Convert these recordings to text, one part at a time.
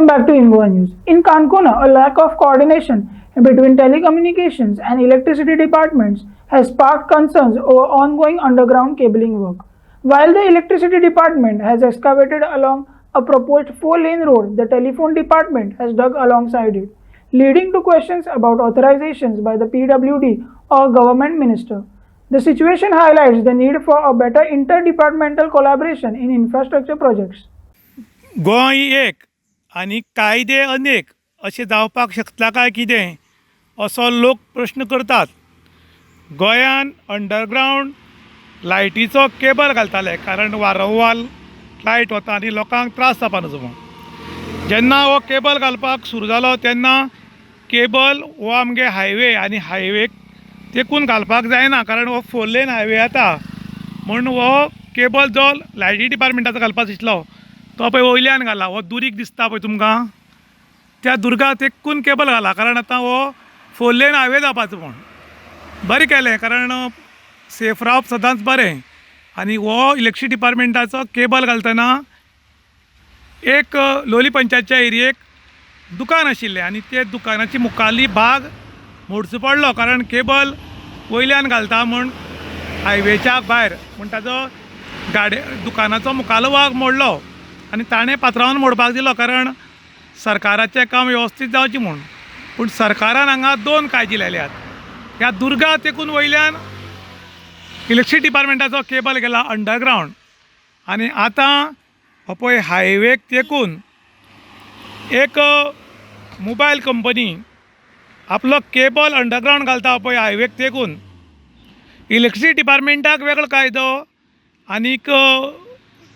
Welcome back to Ingoa News. In Cancun, a lack of coordination between telecommunications and electricity departments has sparked concerns over ongoing underground cabling work. While the electricity department has excavated along a proposed 4-lane road, the telephone department has dug alongside it, leading to questions about authorizations by the PWD or government minister. The situation highlights the need for a better interdepartmental collaboration in infrastructure projects. Goa एक आनी कायदे अनेक अशें जावपाक शकता काय कितें असो लोक प्रश्न करतात. गोंयान अंडरग्रावंड लायटीचो केबल घालताले कारण वारंवार लायट वता आनी लोकांक त्रास जावपा नजो म्हूण. जेन्ना हो केबल घालपाक सुरू जालो तेन्ना केबल हो आमगे हायवे आनी हायवेक तेकून घालपाक जायना कारण हो 4 लेन हायवे येता म्हूण हो केबल जो लायटी डिपार्टमेंटाचो घालपाक दिसलो तो पळय वयल्यान घाला. हो दुरीक दिसता पळय तुमकां त्या दुर्गा तेकून केबल घाला कारण आतां हो 4 लेन हायवे जावपाचो म्हूण. बरें केलें कारण सेफ रावप सदांच बरें. आनी हो इलेक्ट्रिसिटी डिपार्टमेंटाचो केबल घालतना एक लोली पंचायतच्या एरियेक दुकान आशिल्लें आनी ते दुकानाची मुखाल्ली भाग मोडचो पडलो कारण केबल वयल्यान घालता म्हूण हायवेच्या भायर म्हूण ताजो दुकानाचो मुखालो भाग मोडलो आनी ताणें पात्रांवान मोडपाक दिलो कारण सरकाराचें काम वेवस्थीत जावचें म्हूण. पूण सरकारान हांगा 2 कायदे लायल्यात. ह्या दुर्गा तेकून वयल्यान इलेक्ट्रिसिटी डिपार्टमेंटाचो केबल गेला अंडरग्रावंड आनी आतां हो पळय हायवेक तेकून एक मोबायल कंपनी आपलो केबल अंडरग्रावंड घालता पळय हायवेक तेकून. इलेक्ट्रिसिटी डिपार्टमेंटाक वेगळो कायदो आनीक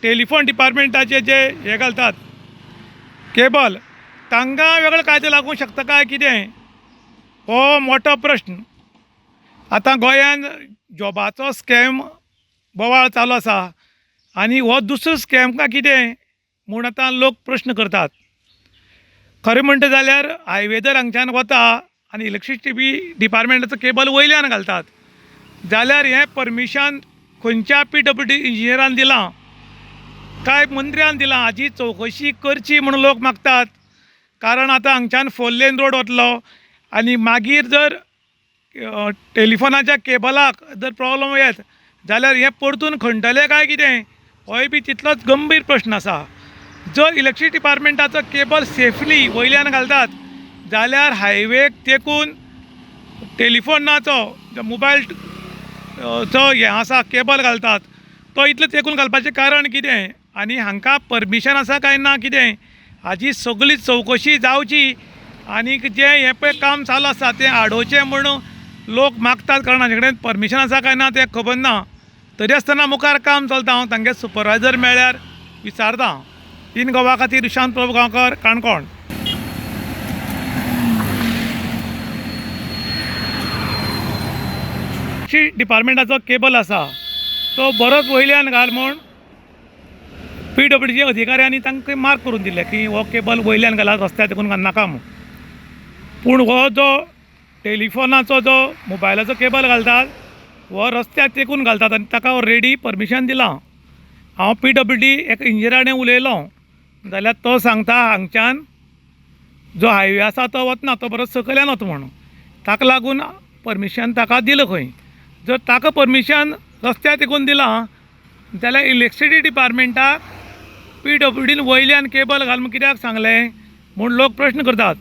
टेलिफोन डिपार्टमेंटाचे जे हे घालतात केबल तांकां वेगळो कायदो लागूंक शकता काय कितें हो मोठो प्रश्न. आतां गोंयान जॉबाचो स्कॅम बोवाळ चालू आसा आनी हो दुसरो स्कॅम काय कितें म्हूण आतां लोक प्रश्न करतात. खरें म्हणटा जाल्यार हायवे जर हांगच्यान वता आनी इलेक्ट्रिसिटी डिपार्टमेंटाचो केबल वयल्यान घालतात जाल्यार हें परमिशन खंयच्या PWD इंजिनियरान दिलां काय मंत्र्यान दिलां हाची चवकशी करची म्हणून लोक मागतात. कारण आतां हांगच्यान 4 लेन रोड वतलो आनी मागीर जर टेलिफोनाच्या केबलाक जर प्रॉब्लम येत जाल्यार हें परतून खणटले काय कितें होय बी तितलोच गंभीर प्रश्न आसा. जर इलेक्ट्रिसिटी डिपार्टमेंटाचो केबल सेफली वयल्यान घालतात जाल्यार हायवेक तेकून टेलिफोनाचो मोबायल जो हें आसा केबल घालतात तो इतलो तेकून घालपाचें कारण कितें आनी हांकां परमिशन आसा काय ना कितें हाची सगळी चवकशी जावची आनीक जें हें पळय काम चालू आसा तें आडोवचें म्हणून लोक मागतात कारण हाजे कडेन परमिशन आसा काय ना तें खबर ना. तरी आसतना मुखार काम चलता. हांव तांगे सुपरवायझर मेळ्ळ्यार विचारतां. इन गोवा खातीर विशांत प्रभू गांवकर, काणकोण. डिपार्टमेंटाचो केबल आसा तो बरोच वयल्यान घाल म्हूण PWDचे अधिकाऱ्यांनी तांकां मार्क करून दिले की हो केबल वयल्यान घालात रस्त्यार तेकून नाका म्हूण. पूण हो जो टेलिफोनाचो जो मोबायलाचो केबल घालतात हो रस्त्यार तेकून घालतात आनी ताका ऑलरेडी परमिशन दिलां. हांव PWD एक इंजिनियरान उलयलो जाल्यार तो सांगता हांगच्यान जो हायवे आसा तो वतना तो बरो सकयल्यान वता म्हणून ताका लागून परमिशन ताका दिलां खंय. जर ताका परमिशन रस्त्यार तेकून दिलां जाल्यार इलेक्ट्रिसिटी डिपार्टमेंटाक PWDन वयल्यान केबल घाल म्हूण कित्याक सांगलें म्हूण लोक प्रश्न करतात.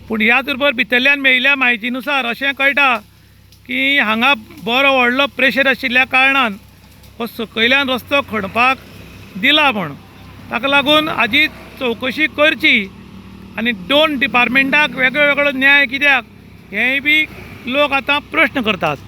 पूण ह्याच बरोबर भितरल्यान मेळिल्ल्या म्हायतीनुसार अशें कळटा की हांगा बरो व्हडलो प्रेशर आशिल्ल्या कारणान हो सकयल्यान रस्तो खणपाक दिला म्हूण. ताका लागून हाची चवकशी करची आनी 2 डिपार्टमेंटाक वेगळो वेगळो न्याय कित्याक हेंय बी लोक आतां प्रश्न करतात.